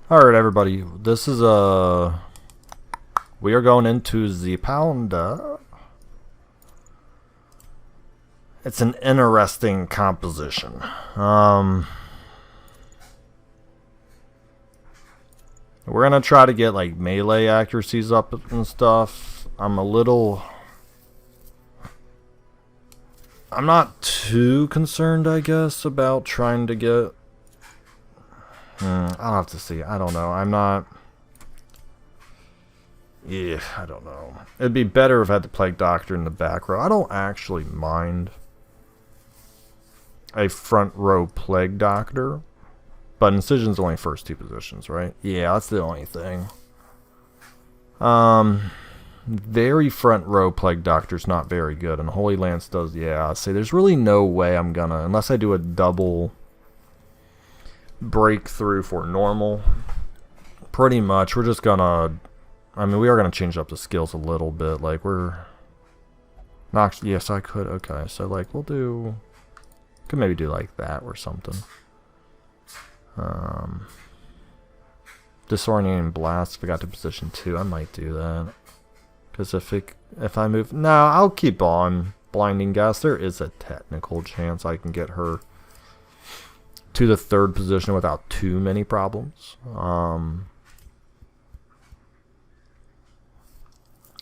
Alright everybody, this is we are going into the pound. It's an interesting composition. We're gonna try to get like melee accuracies up and stuff. I'm not too concerned, I guess, about trying to get I'll have to see. I don't know. I'm not. Yeah, I don't know. It'd be better if I had the Plague Doctor in the back row. I don't actually mind a front row Plague Doctor, but Incision's only first two positions, right? Yeah, that's the only thing. Very front row Plague Doctor's not very good, and Holy Lance does. Yeah, I'd say there's really no way I'm gonna, unless I do a double breakthrough for normal. Pretty much we're just gonna, I mean, we are gonna change up the skills a little bit. Like we're not, yes I could, okay, so like we'll do, could maybe do like that or something. Disorientating Blast, if I got to position 2, I might do that, because if I move, no, I'll keep on Blinding Gas. There is a technical chance I can get her to the third position without too many problems.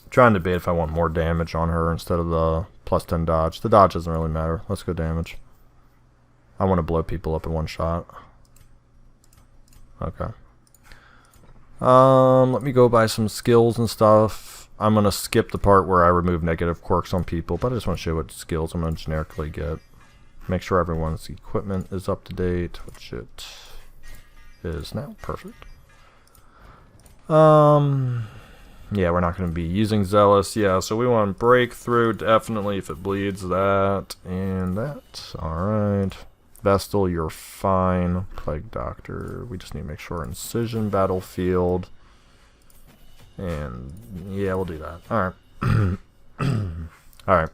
Trying to debate if I want more damage on her instead of the plus 10 dodge. The dodge doesn't really matter. Let's go damage. I want to blow people up in one shot. Okay. Let me go by some skills and stuff. I'm going to skip the part where I remove negative quirks on people, but I just want to show you what skills I'm going to generically get. Make sure everyone's equipment is up to date, which it is now. Perfect. Yeah, we're not going to be using Zealous. Yeah, so we want Breakthrough, definitely, if it bleeds that and that. Alright. Vestal, you're fine. Plague Doctor, we just need to make sure Incision, Battlefield. And, yeah, we'll do that. Alright. Alright.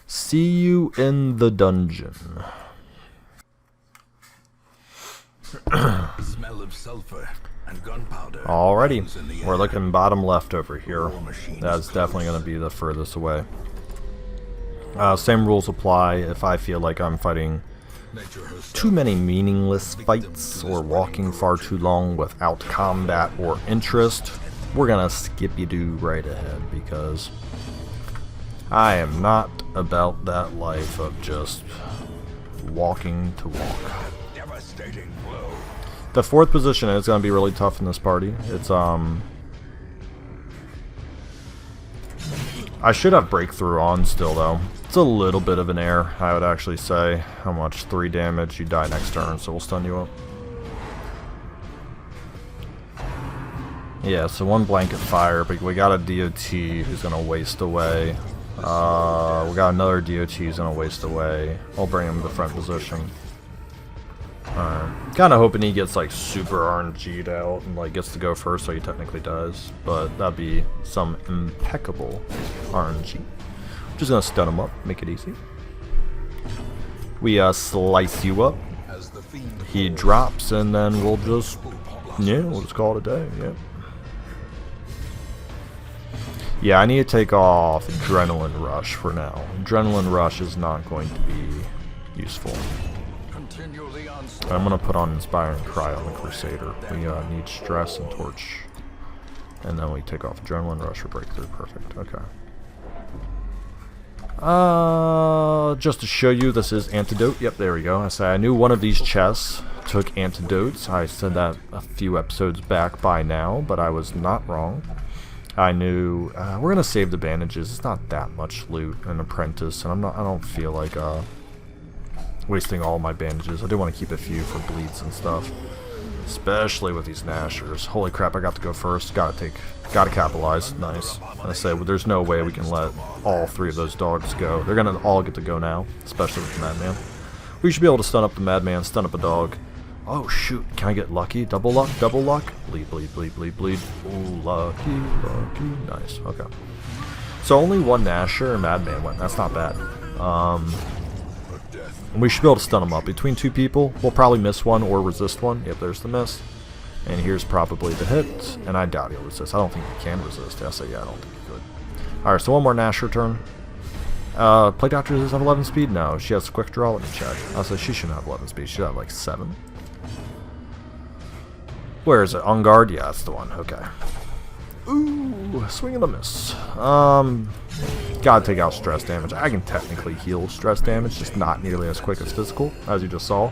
See you in the dungeon. Smell of sulfur and gunpowder. Alrighty, we're looking bottom left over here. That's definitely going to be the furthest away. Same rules apply if I feel like I'm fighting too many meaningless fights or walking far too long without combat or interest. We're going to skip you do right ahead, because I am not about that life of just walking to walk. The fourth position is going to be really tough in this party. It's I should have Breakthrough on still though. It's a little bit of an error, I would actually say. How much? 3 damage, you die next turn, so we'll stun you up. Yeah, so 1 blanket fire, but we got a DOT who's going to waste away. We got another DOT who's going to waste away. I'll bring him to the front position. Kind of hoping he gets like super RNG'd out and like gets to go first, so he technically does. But that'd be some impeccable RNG. I'm just going to stun him up, make it easy. We slice you up. He drops, and then we'll just, yeah, we'll just call it a day, yeah. Yeah, I need to take off Adrenaline Rush for now. Adrenaline Rush is not going to be useful. I'm going to put on Inspire and Cry on the Crusader. We need Stress and Torch. And then we take off Adrenaline Rush for Breakthrough. Perfect. Okay. Just to show you, this is Antidote. Yep, there we go. I knew one of these chests took antidotes. I said that a few episodes back by now, but I was not wrong. I knew we're gonna save the bandages. It's not that much loot in Apprentice, and I don't feel like wasting all my bandages. I do want to keep a few for bleeds and stuff, especially with these Nashers. Holy crap! I got to go first. Gotta capitalize. Nice. I say, well, there's no way we can let all 3 of those dogs go. They're gonna all get to go now, especially with the Madman. We should be able to stun up the Madman, stun up a dog. Oh shoot, can I get lucky? Double luck, double luck. Bleed, bleed, bleed, bleed, bleed. Ooh, lucky, lucky. Nice, okay. So only 1 Nasher and Madman went. That's not bad. We should be able to stun them up. Between 2 people, we'll probably miss one or resist one. Yep, there's the miss. And here's probably the hit, and I doubt he'll resist. I don't think he can resist. I say, yeah, I don't think he could. Alright, so one more Nasher turn. Play Doctor, does have 11 speed? No, she has quick draw. Let me check. I'll say she shouldn't have 11 speed. She should have like 7. Where is it? On guard? Yeah, that's the one. Okay. Ooh, swing and a miss. Gotta take out stress damage. I can technically heal stress damage, just not nearly as quick as physical, as you just saw.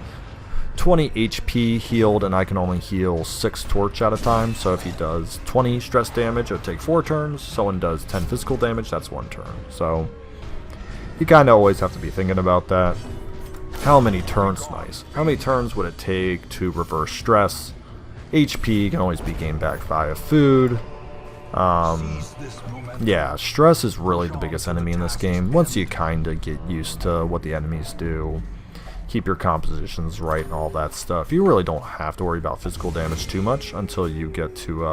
20 HP healed, and I can only heal 6 torch at a time. So if he does 20 stress damage, it would take 4 turns. Someone does 10 physical damage, that's 1 turn. So you kind of always have to be thinking about that. How many turns? Nice. How many turns would it take to reverse stress? HP can always be gained back via food. Yeah, stress is really the biggest enemy in this game. Once you kind of get used to what the enemies do, keep your compositions right and all that stuff, you really don't have to worry about physical damage too much until you get to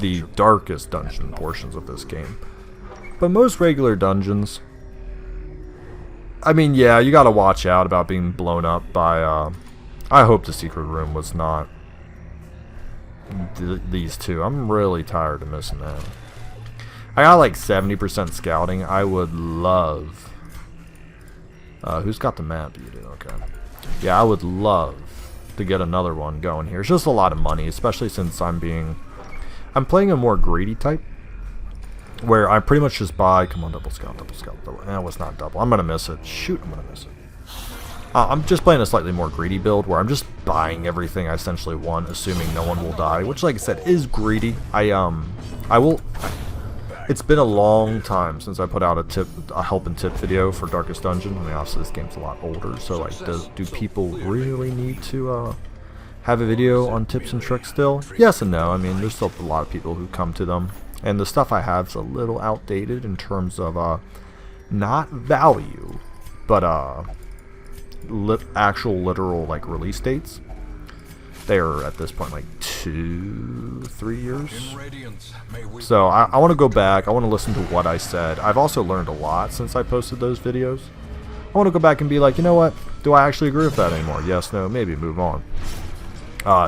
the darkest dungeon portions of this game. But most regular dungeons, I mean, yeah, you gotta watch out about being blown up by, I hope the secret room was not these two. I'm really tired of missing that. I got like 70% scouting. I would love... who's got the map? You do, okay. Yeah, I would love to get another one going here. It's just a lot of money, especially since I'm playing a more greedy type, where I pretty much just buy... Come on, double scout, double scout. That was not double. I'm gonna miss it. Shoot, I'm gonna miss it. I'm just playing a slightly more greedy build, where I'm just buying everything I essentially want, assuming no one will die, which, like I said, is greedy. I will... It's been a long time since I put out a help and tip video for Darkest Dungeon. I mean, obviously this game's a lot older, so like, do people really need to have a video on tips and tricks still? Yes and no. I mean, there's still a lot of people who come to them, and the stuff I have is a little outdated in terms of not value, but actual literal like release dates. They are at this point like 2-3 years. So I want to go back. I want to listen to what I said. I've also learned a lot since I posted those videos. I want to go back and be like, you know what? Do I actually agree with that anymore? Yes, no, maybe, move on.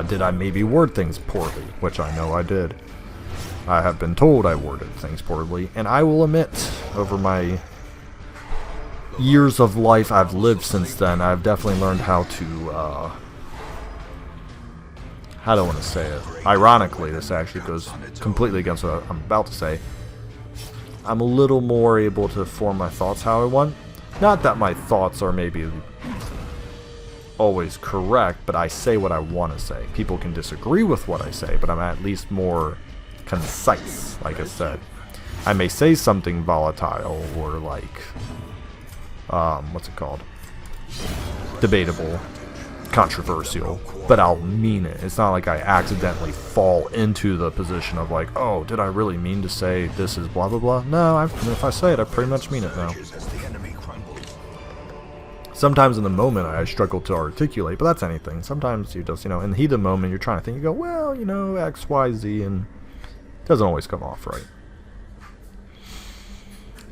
Did I maybe word things poorly? Which I know I did. I have been told I worded things poorly, and I will admit, over my years of life I've lived since then, I've definitely learned how to, how do I want to say it? Ironically, this actually goes completely against what I'm about to say. I'm a little more able to form my thoughts how I want. Not that my thoughts are maybe always correct, but I say what I want to say. People can disagree with what I say, but I'm at least more concise, like I said. I may say something volatile or like, what's it called? Debatable, controversial, but I'll mean it. It's not like I accidentally fall into the position of like, oh, did I really mean to say this is blah blah blah? No, if I say it, I pretty much mean it now. Sometimes in the moment I struggle to articulate, but that's anything. Sometimes you just, in the heat of the moment you're trying to think, you go, well, X, Y, Z, and it doesn't always come off right.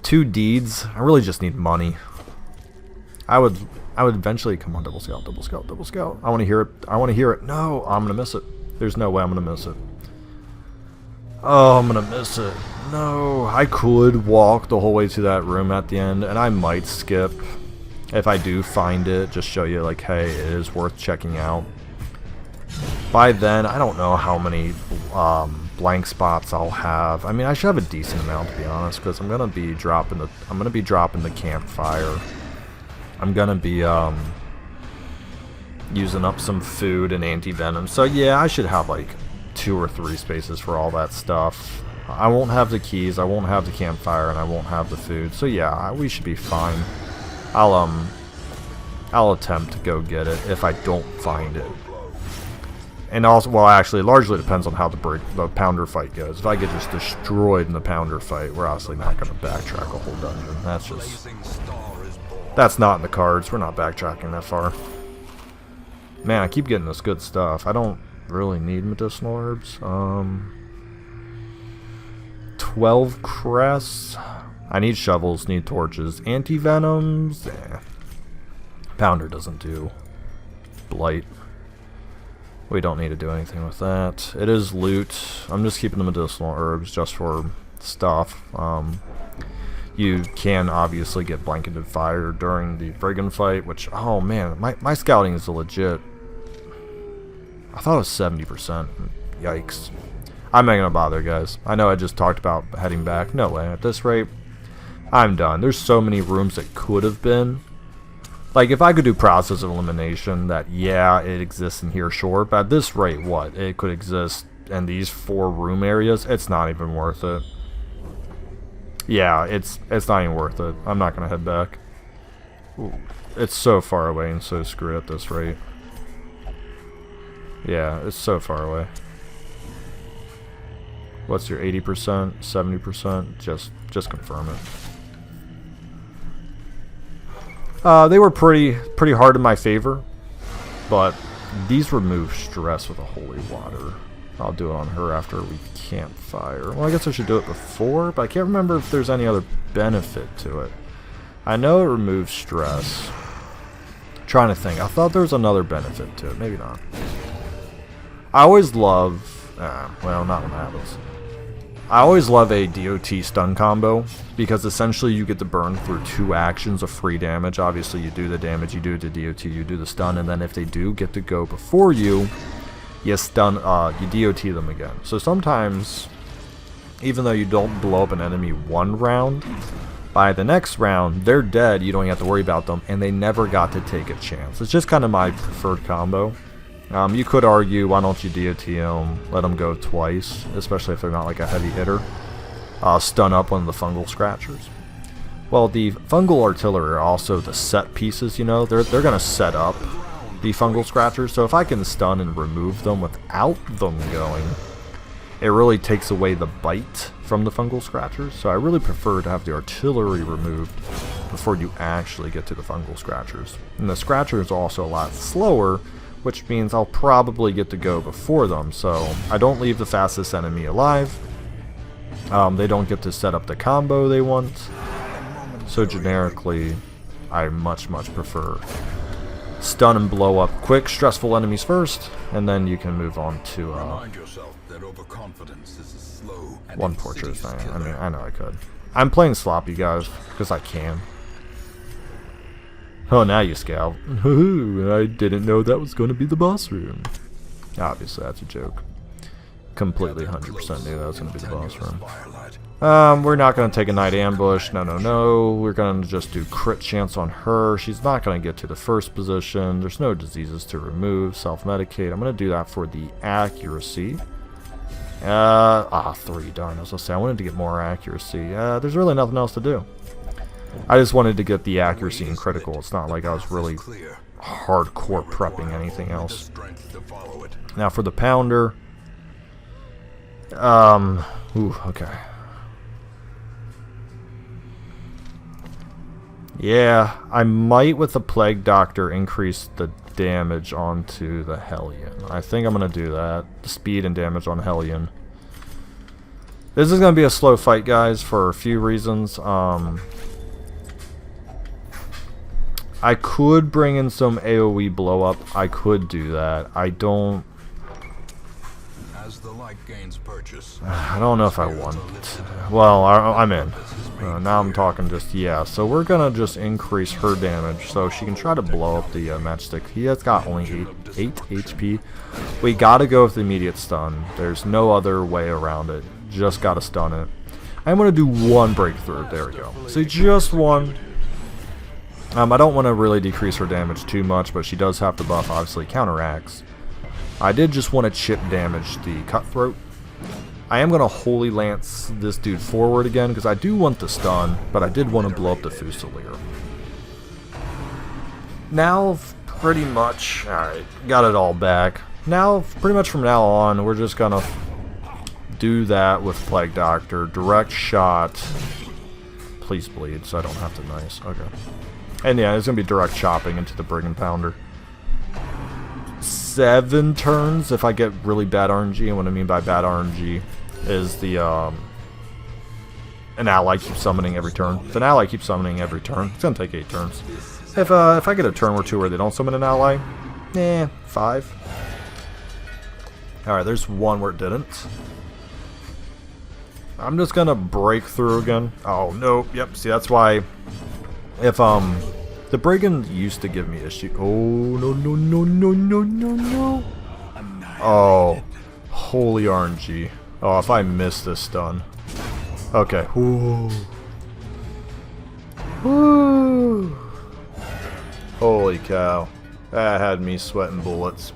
2 deeds. I really just need money. I would eventually, come on, double scout, double scout, double scout. I want to hear it. I want to hear it. No, I'm going to miss it. There's no way I'm going to miss it. Oh, I'm going to miss it. No, I could walk the whole way to that room at the end, and I might skip. If I do find it, just show you, like, hey, it is worth checking out. By then, I don't know how many blank spots I'll have. I mean, I should have a decent amount, to be honest, because I'm going to be dropping the campfire. I'm gonna be using up some food and anti-venom, so yeah, I should have like 2 or 3 spaces for all that stuff. I won't have the keys, I won't have the campfire, and I won't have the food, so yeah, we should be fine. I'll attempt to go get it if I don't find it. And also, well, actually, it largely depends on how the pounder fight goes. If I get just destroyed in the pounder fight, we're obviously not gonna backtrack a whole dungeon. That's not in the cards. We're not backtracking that far. Man, I keep getting this good stuff. I don't really need medicinal herbs. 12 crests. I need shovels, need torches. Anti-venoms. Pounder doesn't do. Blight. We don't need to do anything with that. It is loot. I'm just keeping the medicinal herbs just for stuff. You can obviously get blanketed fire during the brigand fight, which, oh man, my scouting is legit. I thought it was 70%. Yikes. I'm not gonna bother, guys. I know I just talked about heading back. No way. At this rate, I'm done. There's so many rooms that could have been. Like, if I could do process of elimination, that, yeah, it exists in here, sure. But at this rate, what? It could exist in these 4 room areas? It's not even worth it. Yeah, it's not even worth it. I'm not going to head back. Ooh, it's so far away and so screwed at this rate. Yeah, it's so far away. What's your 80%? 70%? Just confirm it. They were pretty hard in my favor, but these remove stress with a holy water. I'll do it on her after we campfire. Well, I guess I should do it before, but I can't remember if there's any other benefit to it. I know it removes stress. I'm trying to think. I thought there was another benefit to it. Maybe not. I always love... well, not when that happens. I always love a DOT stun combo, because essentially you get to burn through 2 actions of free damage. Obviously you do the damage, you do the DOT, you do the stun, and then if they do get to go before you, you stun, you DOT them again. So sometimes, even though you don't blow up an enemy 1 round, by the next round, they're dead, you don't have to worry about them, and they never got to take a chance. It's just kind of my preferred combo. You could argue, why don't you DOT them, let them go twice, especially if they're not like a heavy hitter. Stun up one of the fungal scratchers. Well, the fungal artillery are also the set pieces, you know, they're going to set up the fungal scratchers, so if I can stun and remove them without them going, it really takes away the bite from the fungal scratchers, so I really prefer to have the artillery removed before you actually get to the fungal scratchers. And the scratchers are also a lot slower, which means I'll probably get to go before them, so I don't leave the fastest enemy alive. They don't get to set up the combo they want, so generically I much Remind prefer stun and blow up quick, stressful enemies first, and then you can move on to yourself that overconfidence is a slow and one portrait. insidious I mean, killer. I know I could. I'm playing sloppy, guys, because I can. Oh, now you scout. I didn't know that was going to be the boss room. Obviously, that's a joke. Completely 100% knew that was going to be the boss room. We're not going to take a night ambush. No. We're going to just do crit chance on her. She's not going to get to the first position. There's no diseases to remove. Self-medicate. I'm going to do that for the accuracy. 3, darn. I was going to say, I wanted to get more accuracy. There's really nothing else to do. I just wanted to get the accuracy and critical. It's not like I was really hardcore prepping anything else. Now for the pounder. Okay. Yeah, I might with the Plague Doctor increase the damage onto the Hellion. I think I'm going to do that. The speed and damage on Hellion. This is going to be a slow fight, guys, for a few reasons. I could bring in some AoE blow up. I could do that. I don't... As the light gains purchase, I don't know if I want. Well, I'm in. Now I'm talking just, yeah. So we're going to just increase her damage so she can try to blow up the matchstick. He has got only 8 HP. We got to go with the immediate stun. There's no other way around it. Just got to stun it. I'm going to do 1 breakthrough. There we go. So just 1. I don't want to really decrease her damage too much, but she does have the buff, obviously, counteracts. I did just want to chip damage the Cutthroat. I am going to Holy Lance this dude forward again, because I do want the stun, but I did want to blow up the Fusilier. Now, pretty much, alright, got it all back. Now, pretty much from now on, we're just going to do that with Plague Doctor. Direct shot. Please bleed, so I don't have to nice. Okay. And yeah, it's going to be direct chopping into the Brigand Pounder. 7 turns if I get really bad RNG, and what I mean by bad RNG is the an ally keeps summoning every turn. If an ally keeps summoning every turn, it's going to take 8 turns. If I get a turn or 2 where they don't summon an ally, 5. Alright, there's one where it didn't. I'm just gonna break through again. Oh, no. Yep, see, that's why... If, the brigand used to give me issue. Oh, no, no, no, no, no, no, no. Oh, holy RNG. Oh, if I miss this stun. Okay. Ooh. Woo. Holy cow. That had me sweating bullets.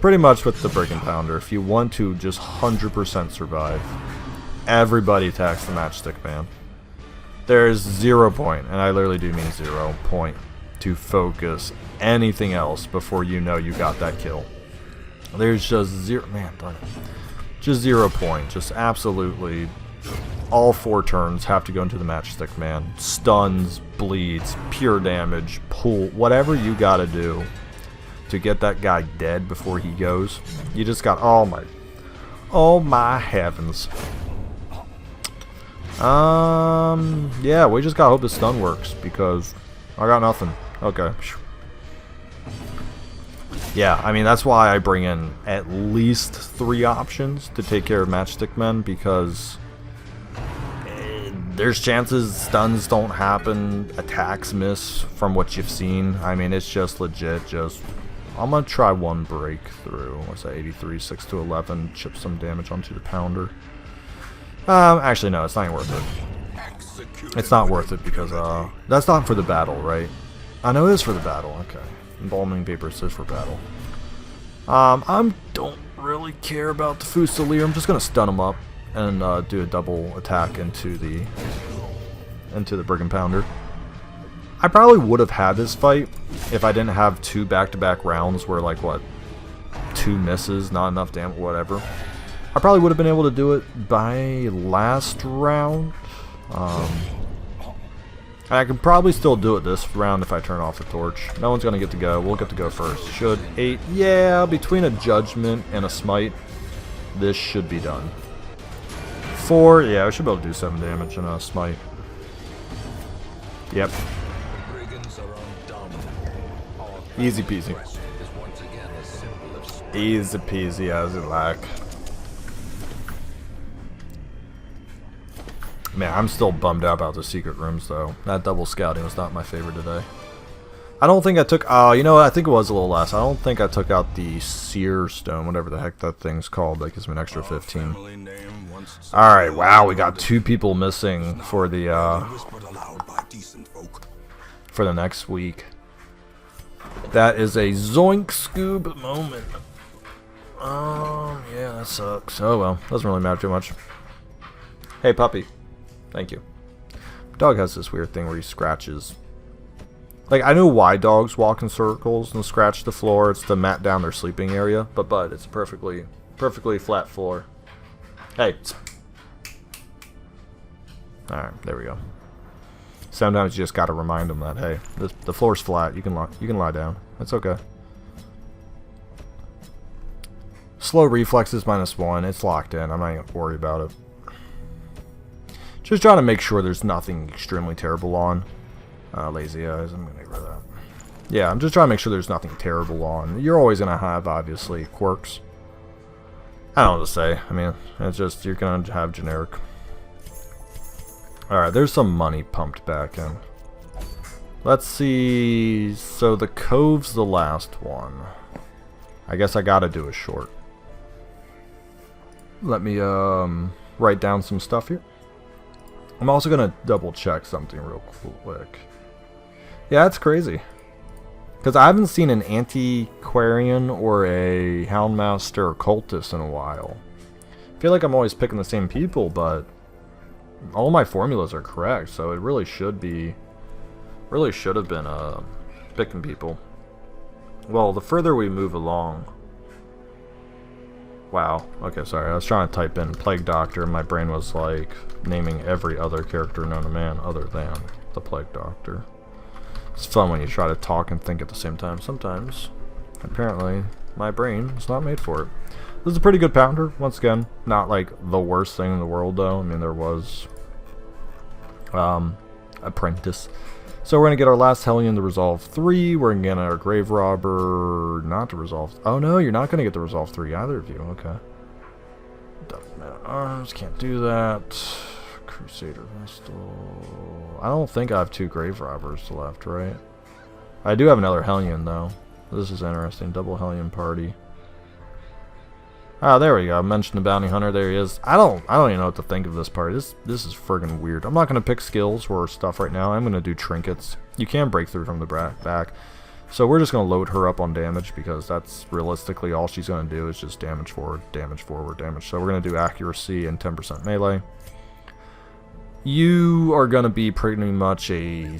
Pretty much with the Brigand Pounder, if you want to just 100% survive, everybody attacks the matchstick man. There's 0 point, and I literally do mean 0 point, to focus anything else before you know you got that kill. There's just zero, man, darn it. Just 0 point, just absolutely all 4 turns have to go into the matchstick man. Stuns, bleeds, pure damage, pull, whatever you gotta do to get that guy dead before he goes. You just got, oh my heavens. Yeah, we just gotta hope the stun works because I got nothing. Okay. Yeah, I mean, that's why I bring in at least 3 options to take care of matchstick men, because there's chances stuns don't happen, attacks miss from what you've seen. I mean, it's just legit, just... I'm gonna try one breakthrough. What's that, 83, 6 to 11, chip some damage onto the Pounder. Actually, no, it's not even worth it. It's not worth it because, that's not for the battle, right? I know it is for the battle, okay. Embalming paper says for battle. I don't really care about the Fusilier. I'm just gonna stun him up and do a double attack into the Brigand Pounder. I probably would have had this fight if I didn't have 2 back-to-back rounds where, like, what, 2 misses, not enough damage, whatever. I probably would have been able to do it by last round. I can probably still do it this round if I turn off the torch. No one's going to get to go. We'll get to go first. Should 8. Yeah, between a Judgment and a Smite, this should be done. 4. Yeah, we should be able to do 7 damage in a Smite. Yep. Easy peasy. Easy peasy as it like. Man, I'm still bummed out about the secret rooms, though. That double scouting was not my favorite today. I don't think I took... you know what? I think it was a little less. I don't think I took out the Seer Stone, whatever the heck that thing's called. That gives me an extra 15. Alright, wow, we got 2 people missing for the next week. That is a Zoink Scoob moment. Yeah, that sucks. Oh well, doesn't really matter too much. Hey, puppy. Thank you. Dog has this weird thing where he scratches. Like, I know why dogs walk in circles and scratch the floor. It's to mat down their sleeping area. But it's a perfectly flat floor. Hey. Alright, there we go. Sometimes you just gotta remind them that, hey, the floor's flat. You can lie down. It's okay. Slow reflexes -1. It's locked in. I'm not even worried about it. Just trying to make sure there's nothing extremely terrible on. Lazy eyes. I'm gonna get rid of that. Yeah, I'm just trying to make sure there's nothing terrible on. You're always gonna have, obviously, quirks. I don't know what to say. I mean, it's just you're gonna have generic. Alright, there's some money pumped back in. Let's see. So the Cove's the last one. I guess I gotta do a short. Let me write down some stuff here. I'm also gonna double check something real quick. Yeah, that's crazy. Because I haven't seen an Antiquarian or a Houndmaster or Cultist in a while. I feel like I'm always picking the same people, but all my formulas are correct, so it really should be, should have been picking people. Well, the further we move along. Wow. Okay, sorry. I was trying to type in Plague Doctor, and my brain was like naming every other character known to man other than the Plague Doctor. It's fun when you try to talk and think at the same time. Sometimes, apparently, my brain is not made for it. This is a pretty good Pounder. Once again, not like the worst thing in the world, though. I mean, there was Apprentice. So we're going to get our last Hellion to resolve 3. We're going to get our Grave Robber not to resolve. Oh no, you're not going to get to resolve 3, either of you. Okay. Arms, can't do that. Crusader Vestal. I don't think I have 2 Grave Robbers left, right? I do have another Hellion, though. This is interesting. Double Hellion party. Ah, there we go. I mentioned the Bounty Hunter. There he is. I don't even know what to think of this party. This is friggin' weird. I'm not going to pick skills or stuff right now. I'm going to do trinkets. You can break through from the back. So we're just going to load her up on damage because that's realistically all she's going to do is just damage forward, damage forward, damage. So we're going to do accuracy and 10% melee. You are going to be pretty much a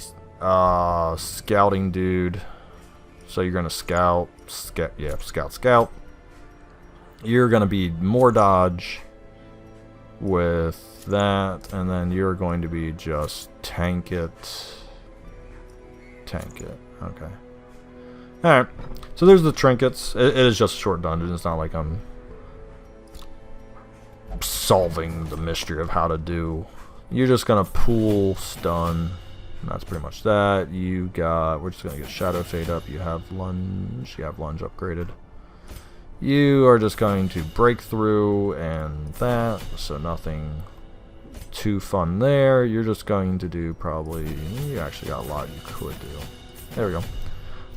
scouting dude. So you're going to scout. Yeah, scout. You're going to be more dodge with that, and then you're going to be just tank it. Okay. Alright, so there's the trinkets. It is just a short dungeon. It's not like I'm solving the mystery of how to do. You're just going to pool stun. And that's pretty much that. We're just going to get Shadow Fade up. You have lunge upgraded. You are just going to break through and that, so nothing too fun there. You're just going to do you actually got a lot you could do. There we go.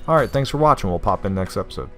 Alright, thanks for watching. We'll pop in next episode.